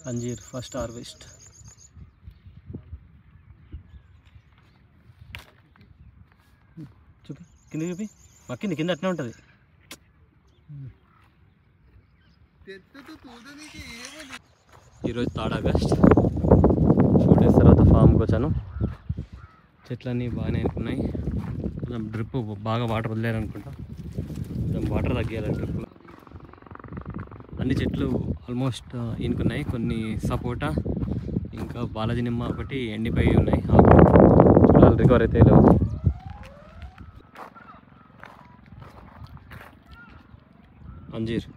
అంజీర్ first harvest. చూపి కింద, చూపి మక్కింది కింద అట్నే ఉంటుంది. ఈరోజు 3 ఆగస్ట్. 2 డేస్ తర్వాత ఫామ్కి వచ్చాను. చెట్లన్నీ బాగానే అనుకున్నాయి. కొంచెం డ్రిప్ బాగా వాటర్ వదిలేరు అనుకుంటా, కొంచెం వాటర్ తగ్గియాలి డ్రిప్లో. అన్ని చెట్లు ఆల్మోస్ట్ ఈనుకున్నాయి. కొన్ని సపోటా, ఇంకా బాలాజీ నిమ్మ ఒకటి ఎండిపోయి ఉన్నాయి. చూడాలి రికవర్ అయితే లేవు. అంజీర్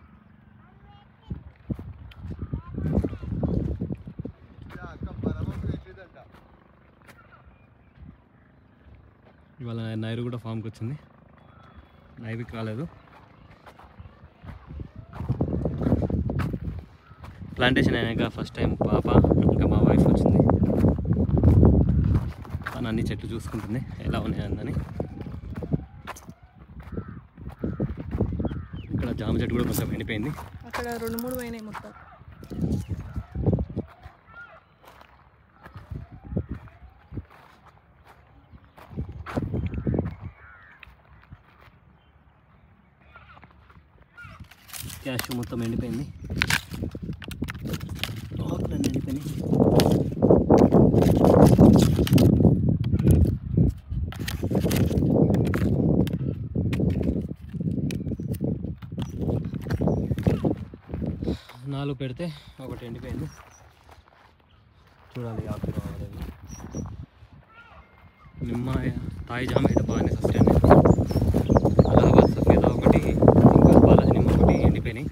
ఇవాళ నైరు కూడా ఫామ్కి వచ్చింది. నైవికి రాలేదు. ప్లాంటేషన్ అయినాక ఫస్ట్ టైం పాప ఇంకా మా వైఫ్ వచ్చింది. తను అన్ని చెట్లు చూసుకుంటుంది ఎలా ఉన్నాయని. ఇక్కడ జామ చెట్టు కూడా కొంచెం ఎండిపోయింది. అక్కడ 2-3 పోయినాయి మొత్తం. క్యాష్ మొత్తం ఎండిపోయింది. ఆకులన్నీ ఎండిపోయినాయి. నాలుగు పెడితే ఒకటి ఎండిపోయింది. చూడాలి ఆకు రావాలి. నిమ్మ తాయి జామ అయితే బాగానే సస్టైన్ అయింది. అలహాబాద్ సఫేదా ఒకటి, ఇంకా బాలాజీ నిమ్మ ఒకటి ఎండిపోయినాయి.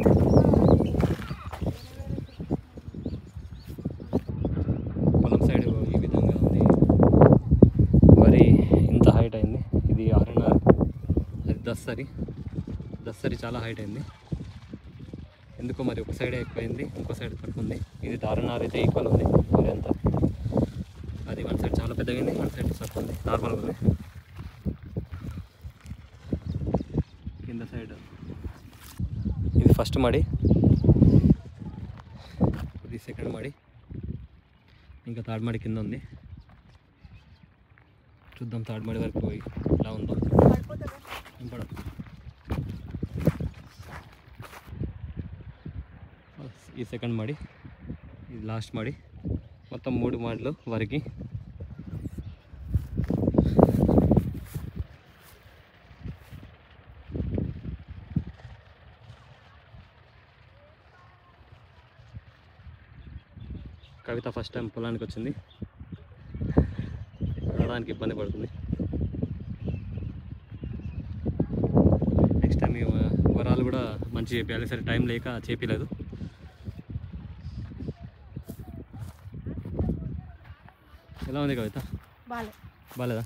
పొలం సైడ్ ఈ విధంగా ఉంది. వరి ఇంత హైట్ అయింది. ఇది R&R, అది దస్సరి చాలా హైట్ అయింది. ఎందుకో మరి ఒక సైడే ఎక్కువైంది, ఇంకో సైడ్ తక్కువ ఉంది. ఇది R&R అయితే ఈక్వల్ ఉంది. మరి అంతా అది వన్ సైడ్ చాలా పెద్దగా ఉంది, వన్ సైడ్ తక్కువ ఉంది, నార్మల్గా ఉంది. కింద సైడ్ ఇది ఫస్ట్ మడి, ఇది సెకండ్ మడి, ఇంకా థర్డ్ మడి కింద ఉంది. చూద్దాం థర్డ్ మడి వరకు పోయి ఎలా ఉందో. ఈ సెకండ్ మడి, ఇది లాస్ట్ మడి. మొత్తం 3 మడులు వరకు. కవిత ఫస్ట్ టైం పొలానికి వచ్చింది. రావడానికి ఇబ్బంది పడుతుంది. నెక్స్ట్ టైం వరాలు కూడా మంచి చేపించాలి. సరే టైం లేక చేపించలేదు. ఎలా ఉంది కవిత? బాలేదా?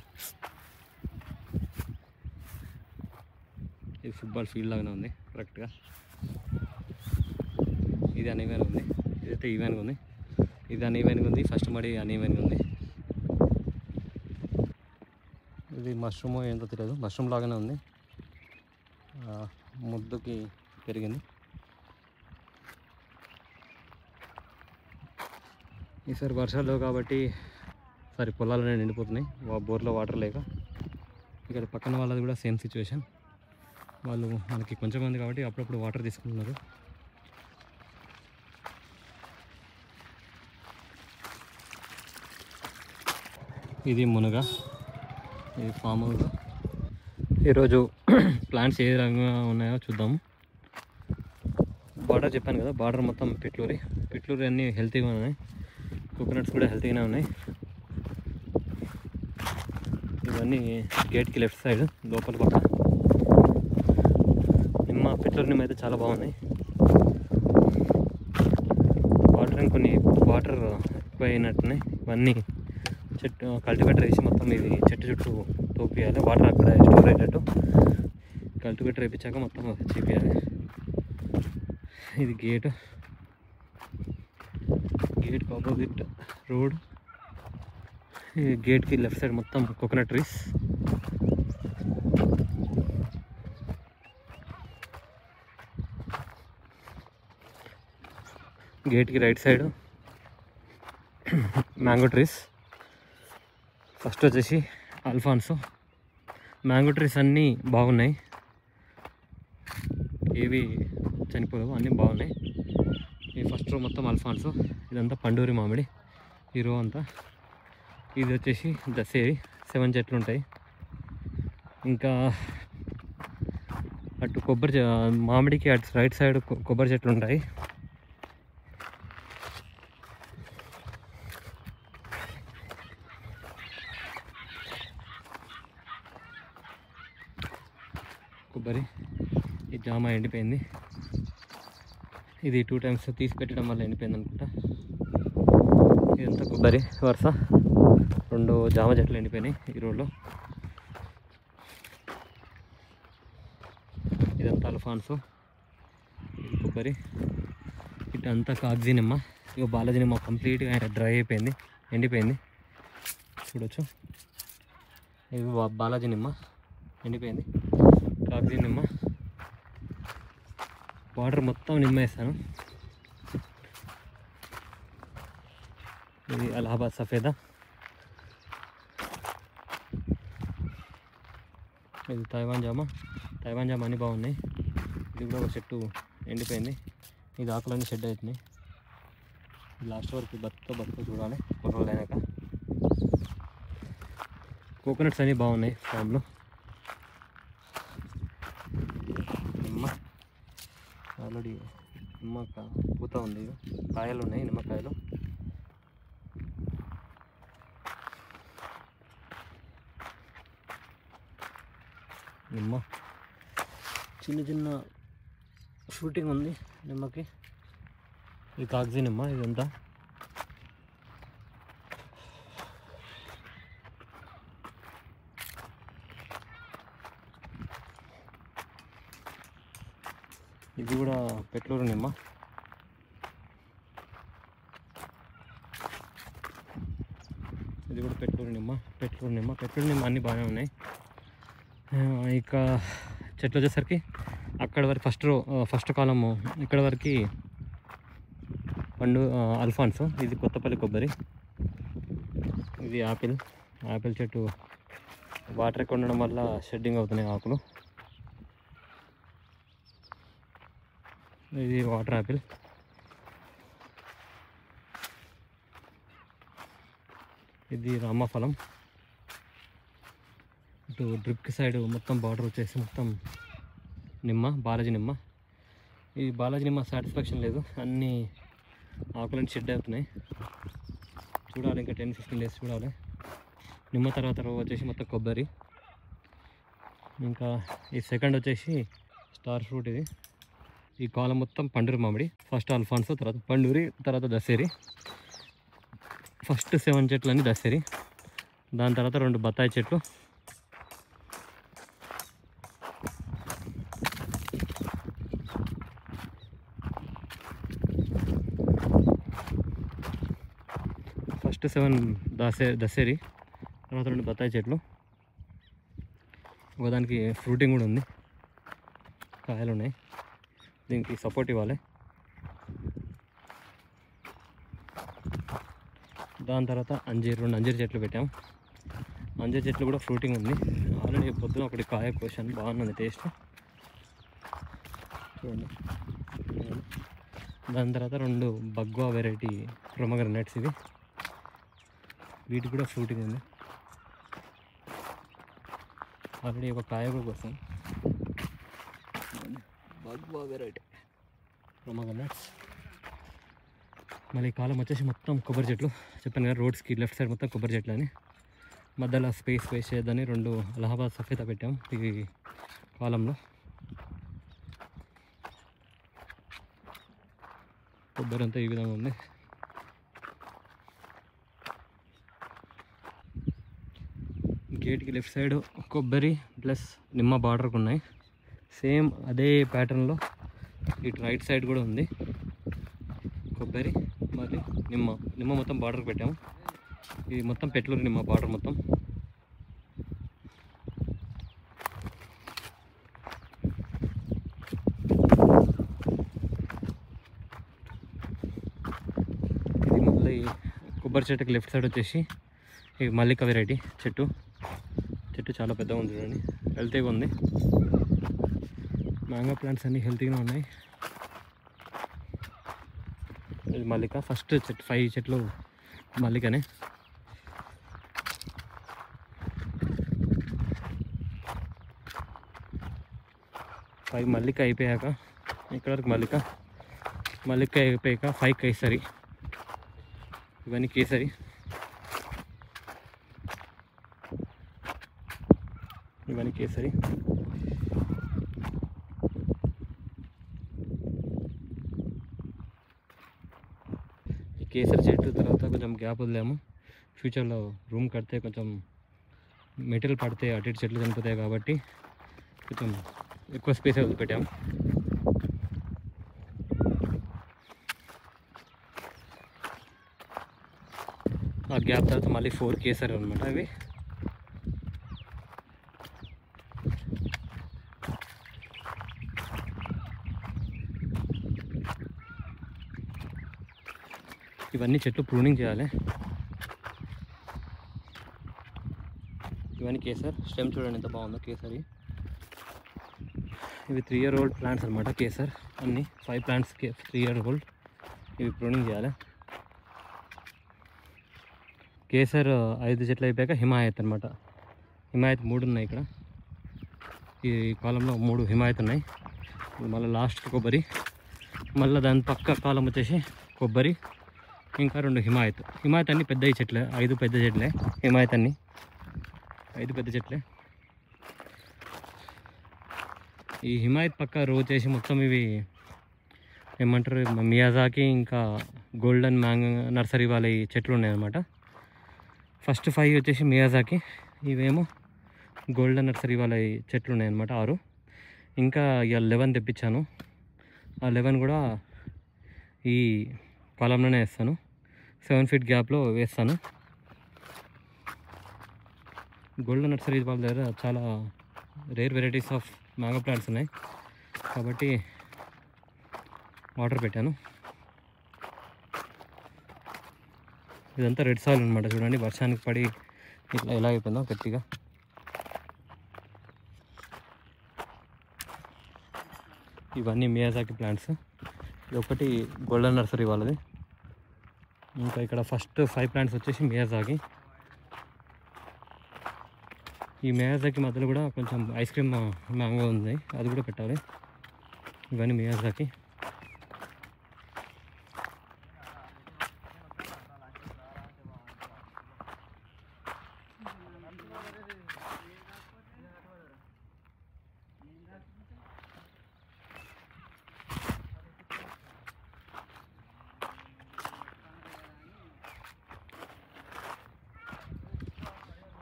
ఇది ఫుట్బాల్ ఫీల్డ్ లాగానే ఉంది కరెక్ట్గా. ఇది అన్ఈవెన్గా ఉంది, ఇదైతే ఈవెన్గా ఉంది. ఇది అన్ఈవెన్గా ఉంది, ఫస్ట్ మడి అన్ఈవెన్గా ఉంది. ఇది మష్రూమ్ ఏంటో తెలియదు, మష్రూమ్ లాగానే ఉంది. ముద్దుకి పెరిగింది. ఈసారి వర్షాలు కాబట్టి పొలాలనే నిండిపోతున్నాయి, బోర్లో వాటర్ లేక. ఇక్కడ పక్కన వాళ్ళది కూడా సేమ్ సిచ్యువేషన్. వాళ్ళు మనకి కొంచెం మంది కాబట్టి అప్పుడప్పుడు వాటర్ తీసుకుంటున్నారు. ఇది మునగ, ఇది ఫామ్ హౌస్. ఈరోజు ప్లాంట్స్ ఏ రకంగా ఉన్నాయో చూద్దాము. బార్డర్ చెప్పాను కదా, బార్డర్ మొత్తం పిట్లూరి అన్నీ హెల్తీగా ఉన్నాయి. కోకోనట్స్ కూడా హెల్తీగానే ఉన్నాయి. ఇవన్నీ గేట్కి లెఫ్ట్ సైడ్ లోపల పక్క. పిట్లూరు నిమ్మ అయితే చాలా బాగున్నాయి. కొన్ని వాటర్ ఎక్కువ అయినట్టున్నాయి. ఇవన్నీ చెట్టు కల్టివేటర్ వేసి మొత్తం ఇది చెట్టు చుట్టూ తోపియాలి. వాటర్ అక్కడ స్టోర్ అయ్యేటట్టు కల్టివేటర్ వేయించాక మొత్తం చేపియాలి. ఇది గేట్కి ఆపోజిట్ రోడ్. ఈ గేట్కి లెఫ్ట్ సైడ్ మొత్తం కోకోనట్ ట్రీస్. గేట్కి right side mango trees. First వచ్చేసి అల్ఫాన్సో. మ్యాంగో ట్రీస్ అన్నీ బాగున్నాయి, ఏవి చనిపోలేవు, అన్నీ బాగున్నాయి. ఈ ఫస్ట్ రో మొత్తం అల్ఫాన్సో, ఇదంతా పండూరి మామిడి ఈ రో అంతా. ఇది వచ్చేసి దసేరి, 7 చెట్లు ఉంటాయి. ఇంకా అటు మామిడికి అటు రైట్ సైడ్ కొబ్బరి చెట్లు ఉంటాయి. కొబ్బరి, ఈ జామ ఎండిపోయింది. ఇది 2 times తీసి పెట్టడం వల్ల ఎండిపోయింది అనుకుంటా. ఇదంతా కొబ్బరి వరుస, 2 జామ చెట్లు ఎండిపోయినాయి ఈ రోడ్లో. ఇదంతా అల్ఫాన్సో, ఇది కొబ్బరి. ఇటంతా కాగ్జీ నిమ్మ. ఇక బాలాజీ నిమ్మ కంప్లీట్గా డ్రై అయిపోయింది, ఎండిపోయింది. చూడొచ్చు, ఇది బాలాజీ నిమ్మ ఎండిపోయింది. కాగ్జీ నిమ్మ, వాటర్ మొత్తం నిమ్మ వేస్తాను. ఇది అలహాబాద్ సఫేదా. ఇది తైవాన్ జామ. తైవాన్ జామ అన్నీ బాగున్నాయి. ఇది కూడా ఒక చెట్టు ఎండిపోయింది. ఇది ఆకులన్నీ షెడ్ అవుతున్నాయి. లాస్ట్ వరకు బతుకు చూడాలి కొన్ని రోజులు అయినాక. కోకోనట్స్ అన్నీ బాగున్నాయి ఫామ్లో. నిమ్మ ఆల్రెడీ నిమ్మ పూత ఉంది, కాయలు ఉన్నాయి, నిమ్మకాయలు. నిమ్మ చిన్న షూటింగ్ ఉంది నిమ్మకి. ఇది కాగ్జీ నిమ్మ. ఇదంతా ఇది కూడా పెట్లూరు నిమ్మ. ఇది కూడా పెట్లూరు నిమ్మ అన్నీ బాగానే ఉన్నాయి. ఇక చెట్లు వచ్చేసరికి అక్కడ వరకు ఫస్ట్ కాలము ఇక్కడ వరకు అల్ఫాన్సో. ఇది కొత్తపల్లి కొబ్బరి. ఇది యాపిల్ చెట్టు. వాటర్ ఎక్కువ ఉండడం వల్ల షెడ్డింగ్ అవుతున్నాయి ఆకులు. ఇది వాటర్ యాపిల్. ఇది రామఫలం. ఇటు డ్రిప్కి సైడ్ మొత్తం బార్డర్ వచ్చేసి మొత్తం నిమ్మ, బాలాజీ నిమ్మ. ఈ బాలాజీ నిమ్మ సాటిస్ఫాక్షన్ లేదు, అన్నీ ఆకులని షెడ్ అవుతున్నాయి. చూడాలి, ఇంకా 10-15 days చూడాలి. నిమ్మ తర్వాత వచ్చేసి మొత్తం కొబ్బరి. ఇంకా ఈ సెకండ్ వచ్చేసి స్టార్ ఫ్రూట్. ఇది ఈ కాలం మొత్తం పండూరి మామిడి. ఫస్ట్ అల్ఫాన్సో, తర్వాత పండూరి, తర్వాత దసేరి. ఫస్ట్ 7 చెట్లు అన్నీ దసేరి. దాని తర్వాత 2 బత్తాయి చెట్లు. ఫస్ట్ 7 దసేరి, తర్వాత 2 బత్తాయి చెట్లు. ఒకదానికి ఫ్రూటింగ్ కూడా ఉంది, కాయలు ఉన్నాయి. దీనికి సపోర్ట్ ఇవ్వాలి. దాని తర్వాత 2 అంజీర్ చెట్లు పెట్టాం. అంజీర్ చెట్లు కూడా ఫ్రూటింగ్ ఉంది. ఆల్రెడీ పొద్దున ఒకటి కాయ కోసాను, బాగుంది టేస్ట్. చూడండి. దాని తర్వాత 2 బగ్వా వెరైటీ ప్రొమోగ్రనేట్స్. ఇవి వీటికి కూడా ఫ్రూటింగ్ ఉంది. ఆల్రెడీ ఒక కాయ కూడా కోసం. బగ్వా వెరైటీ ప్రొమోగ్రనేట్స్. మళ్ళీ ఈ కాలం వచ్చేసి మొత్తం కొబ్బరి చెట్లు. చెప్పాను కదా, రోడ్స్కి లెఫ్ట్ సైడ్ మొత్తం కొబ్బరి చెట్లు అని. మధ్యలో స్పేస్ వేస్ట్ చేయొద్దని 2 అలహాబాద్ సఫేదా పెట్టాం ఈ కాలంలో. కొబ్బరి అంతా ఈ విధంగా ఉంది. గేట్కి లెఫ్ట్ సైడ్ కొబ్బరి ప్లస్ నిమ్మ బార్డర్కి ఉన్నాయి. సేమ్ అదే ప్యాటర్న్లో ఇటు రైట్ సైడ్ కూడా ఉంది కొబ్బరి మరి నిమ్మ మొత్తం బార్డర్కి పెట్టాము. ఇది మొత్తం పెట్లూరు నిమ్మ బార్డర్ మొత్తం. ఇది మళ్ళీ కొబ్బరి చెట్టుకి లెఫ్ట్ సైడ్ వచ్చేసి ఈ మల్లిక వెరైటీ చెట్టు చాలా పెద్దగా ఉంది చూడండి, హెల్తీగా ఉంది. మ్యాంగో ప్లాంట్స్ అన్నీ హెల్తీగా ఉన్నాయి. ఇది మల్లిక ఫస్ట్ చెట్టు, 5 చెట్లు మల్లికనే. మల్లిక అయిపోయాక ఇక్కడ వరకు మల్లిక అయిపోయాక 5 కేసరి. ఇవన్నీ కేసరి. ఈ కేసరి చెట్టు తర్వాత కొంచెం గ్యాప్ వదిలాము. ఫ్యూచర్లో రూమ్ కడితే కొంచెం మెటీరియల్ పడితే అటు ఇటు చెట్లు చనిపోతాయి కాబట్టి కొంచెం ఎక్కువ స్పేస్ వదిలిపెట్టాము. ఆ గ్యాప్ తర్వాత మళ్ళీ 4 కేసరి అనమాట అవి. ఇవన్నీ చెట్లు ప్రూనింగ్ చేయాలి. ఇవన్నీ కేసర్ స్టెమ్ చూడండి ఎంత బాగుందో కేసరి. ఇవి 3 year old ప్లాంట్స్ అనమాట. కేసర్ అన్నీ 5 ప్లాంట్స్ 3 year old. ఇవి ప్రూనింగ్ చేయాలి. కేసర్ 5 చెట్లు అయిపోయాక హిమాయత్ అనమాట. హిమాయత్ 3 ఉన్నాయి ఇక్కడ. ఈ కాలంలో 3 హిమాయత్ ఉన్నాయి. మళ్ళీ లాస్ట్కి కొబ్బరి, మళ్ళీ దాని పక్క కాలం వచ్చేసి కొబ్బరి, ఇంకా 2 హిమాయత్. హిమాయత్ అన్ని పెద్ద చెట్లే, 5 పెద్ద చెట్లే. హిమాయత్ అన్ని 5 పెద్ద చెట్లే. ఈ హిమాయత్ పక్క రో చేసి మొత్తం ఇవి ఏమంటారు మియాజాకి ఇంకా గోల్డెన్ మ్యాంగో నర్సరీ వాళ్ళ ఈ చెట్లు ఉన్నాయన్నమాట. ఫస్ట్ 5 వచ్చేసి మియాజాకి, ఇవేమో గోల్డెన్ నర్సరీ వాళ్ళ ఈ చెట్లు ఉన్నాయన్నమాట 6. ఇంకా ఇక 11 తెప్పించాను. ఆ 11 కూడా ఈ కాలంలోనే వేస్తాను. 7 feet గ్యాప్లో వేస్తాను. గోల్డెన్ నర్సరీ వాళ్ళ దగ్గర చాలా rare varieties of mango plants ఉన్నాయి కాబట్టి వాటర్ పెట్టాను. ఇదంతా రెడ్ సాయిల్ అనమాట. చూడండి వర్షానికి పడి ఇట్లా ఎలా అయిపోయిందో గట్టిగా. ఇవన్నీ మియాజాకి ప్లాంట్స్. ఇది ఒకటి గోల్డెన్ నర్సరీ వాళ్ళది. ఇంకా ఇక్కడ ఫస్ట్ 5 ప్లాంట్స్ వచ్చేసి మియాజాకి. ఈ మియాజాకి మధ్యలో కూడా కొంచెం ఐస్ క్రీమ్ మ్యాంగో ఉంది, అది కూడా పెట్టాలి. ఇవన్నీ మియాజాకి.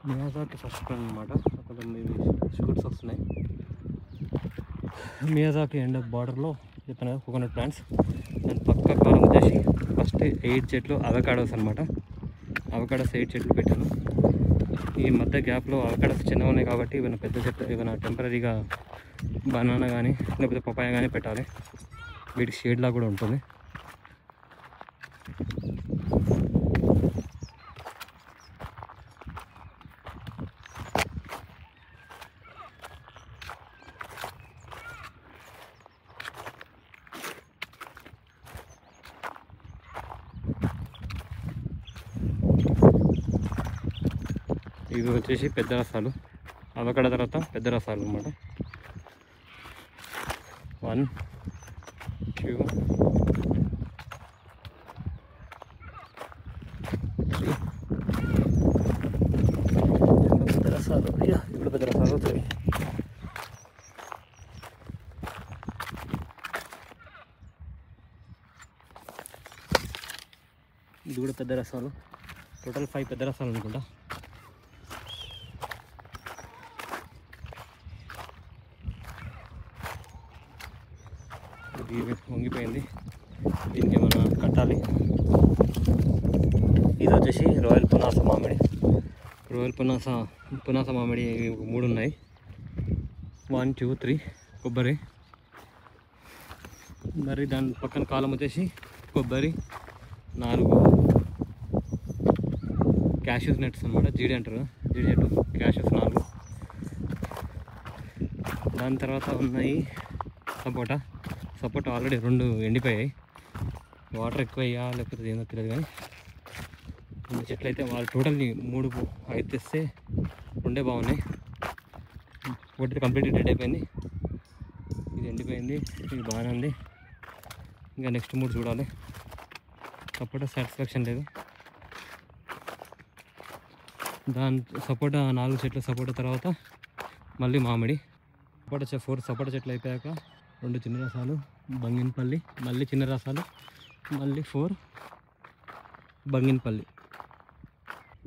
మియాజాకి ఫస్ట్ అనమాట. కొంచెం షూట్స్ వస్తున్నాయి. మియాజాకి ఎండ్ బార్డర్లో చెప్పిన కోకోనట్ ప్లాంట్స్. దాని పక్క కాలం వచ్చేసి ఫస్ట్ 8 చెట్లు అవకాడోస్ అనమాట. అవకాడోస్ 8 చెట్లు పెట్టాను. ఈ మధ్య గ్యాప్లో అవకాడోస్ చిన్నగా ఉన్నాయి కాబట్టి ఏమైనా పెద్ద చెట్లు ఏమైనా టెంపరీగా బనానా కానీ లేకపోతే పపాయ కానీ పెట్టాలి. వీటికి షేడ్లా కూడా ఉంటుంది. ఇవి వచ్చేసి పెద్ద రసాలు. అవకాడో తర్వాత పెద్ద రసాలు అన్నమాట. 1 2 3 పెద్ద రసాలు. ఇప్పుడు పెద్ద రసాలు అవుతాయి. ఇది కూడా పెద్ద రసాలు. టోటల్ 5 పెద్ద రసాలు అనుకుంటా. ఇది వంగిపోయింది, దీనికి ఏమైనా కట్టాలి. ఇది వచ్చేసి రాయల్ పునాస మామిడి. పునాస మామిడి 3 ఉన్నాయి. 1 2 3 కొబ్బరి. మరి దాని పక్కన కాలం వచ్చేసి కొబ్బరి 4 క్యాష్యూస్ నట్స్ అనమాట, జీడి అంటారు, జీడి చెట్టు, క్యాష్యూస్ 4. దాని తర్వాత ఉన్నాయి సపోటా ఆల్రెడీ 2 ఎండిపోయాయి. వాటర్ ఎక్కువ అయ్యా లేకపోతే ఏందో తెలియదు, కానీ 2 చెట్లు అయితే వాళ్ళు టోటల్ని 3 అయితే తెస్తే 2 బాగున్నాయి. ఒకటి కంప్లీట్గా డెడ్ అయిపోయింది, ఇది ఎండిపోయింది, ఇది బాగానే ఉంది. ఇంకా నెక్స్ట్ 3 చూడాలి. సపోటా సాటిస్ఫాక్షన్ లేదు. సపోటా 4 చెట్లు సపోటా తర్వాత మళ్ళీ మామిడి. 4 సపోటా చెట్లు అయిపోయాక 2 చిన్న రసాలు, బంగినపల్లి, మళ్ళీ చిన్న రసాలు, మళ్ళీ 4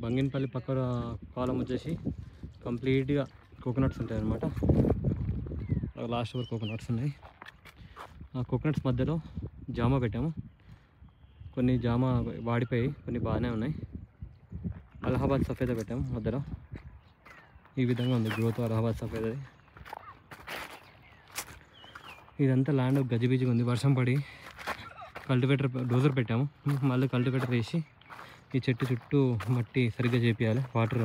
బంగినపల్లి పక్క కాలం వచ్చేసి కంప్లీట్గా కోకోనట్స్ ఉంటాయి అన్నమాట. లాస్ట్ వరకు కోకోనట్స్ ఉన్నాయి. ఆ కోకోనట్స్ మధ్యలో జామ పెట్టాము. కొన్ని జామ వాడిపోయి, కొన్ని బాగానే ఉన్నాయి. అలహాబాద్ సఫేదా పెట్టాము మధ్యలో. ఈ విధంగా ఉంది గ్రోత్ అలహాబాద్ సఫేదా. ఇదంతా ల్యాండ్ గజిబిజిగా ఉంది. వర్షం పడి డోజర్ పెట్టాము, మళ్ళీ కల్టివేటర్ వేసి ఈ చెట్టు చుట్టూ మట్టి సరిగ్గా చేపియాలి, వాటర్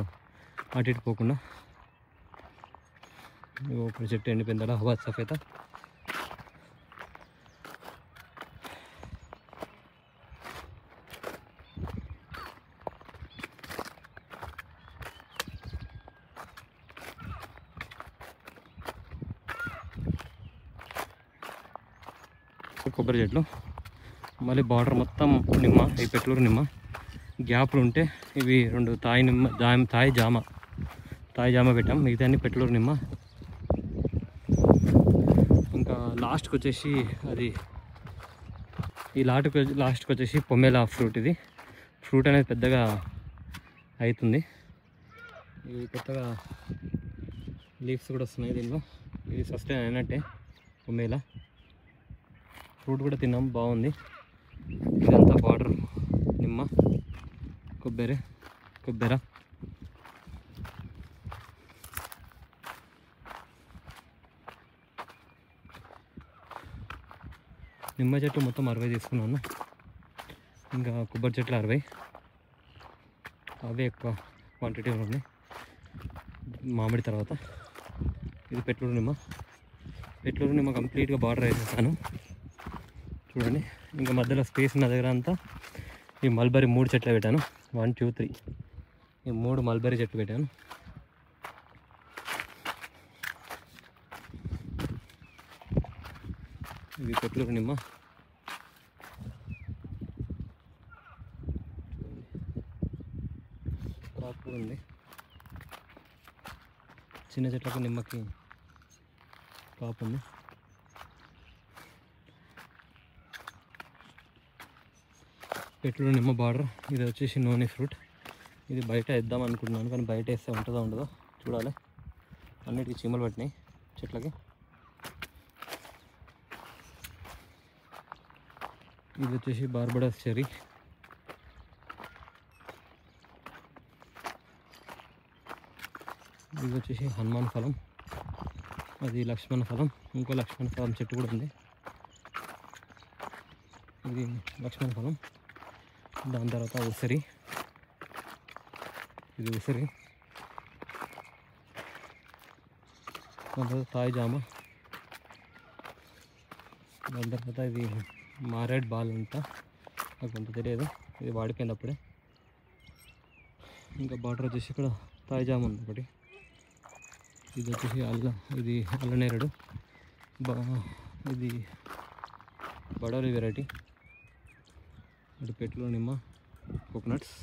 అటు ఇటు పోకుండా. ఇప్పుడు చెట్టు ఎండిపోయింది అలహాబాద్ సఫేదా. కొబ్బరి చెట్లు, మళ్ళీ బార్డర్ మొత్తం నిమ్మ, ఈ పెట్లూరు నిమ్మ. గ్యాప్లు ఉంటే ఇవి 2 తాయి జామ పెట్టాం, మిగతా అన్ని పెట్లూరు నిమ్మ. ఇంకా లాస్ట్కి వచ్చేసి లాస్ట్కి వచ్చేసి పొమేలా ఫ్రూట్. ఇది ఫ్రూట్ అనేది పెద్దగా అవుతుంది, ఇది కొత్తగా లీవ్స్ కూడా వస్తున్నాయి దీనిలో. ఇది సస్టైన్ అయినట్టే పొమేలా ఫ్రూట్ కూడా తిన్నాం, బాగుంది. ఇదంతా బార్డర్ నిమ్మ, కొబ్బరి. నిమ్మ చెట్టు మొత్తం 60 తీసుకున్నాను, ఇంకా కొబ్బరి చెట్లు 60, అవే ఎక్కువ క్వాంటిటీలో ఉన్నాయి. మామిడి తర్వాత ఇది పెట్లూరు నిమ్మ కంప్లీట్గా బార్డర్ వేసేసాను చూడండి. ఇంకా మధ్యలో స్పేస్ ఉన్న దగ్గర అంతా ఈ మల్బరీ 3 చెట్లు పెట్టాను. 1 2 3 ఈ 3 మల్బరీ చెట్లు పెట్టాను. ఇది పెట్లూరు నిమ్మ. కాపు ఉంది, చిన్న చెట్లకు నిమ్మకి కాపు ఉంది. పెట్లూరు నిమ్మ బార్డర్. ఇది వచ్చేసి నూనె ఫ్రూట్. ఇది బయట వేద్దాం అనుకుంటున్నాను, కానీ బయట వేస్తే ఉంటుందో ఉండదో చూడాలి. అన్నిటికీ చీమలు పట్టినాయి చెట్లకి. ఇది వచ్చేసి బార్బడస్ చెర్రీ. ఇది వచ్చేసి హనుమాన్ ఫలం, అది లక్ష్మణ ఫలం. ఇంకో లక్ష్మణ ఫలం చెట్టు కూడా ఉంది, ఇది లక్ష్మణ ఫలం. దాని తర్వాత ఉసిరి, ఇది ఉసిరి. దాని తర్వాత తాయి జామ. దాని తర్వాత ఇది మారేడ్ బాల్ అంట, నాకు అంత తెలియదు, ఇది వాడిపోయింది అప్పుడే. ఇంకా బార్డర్ వచ్చేసి ఇక్కడ తాయి జామ ఉంది ఒకటి. ఇది వచ్చేసి ఇది అల్లనేరుడు, ఇది బడోలి వెరైటీ. ఇది పెట్లూరు నిమ్మ, కోకోనట్స్.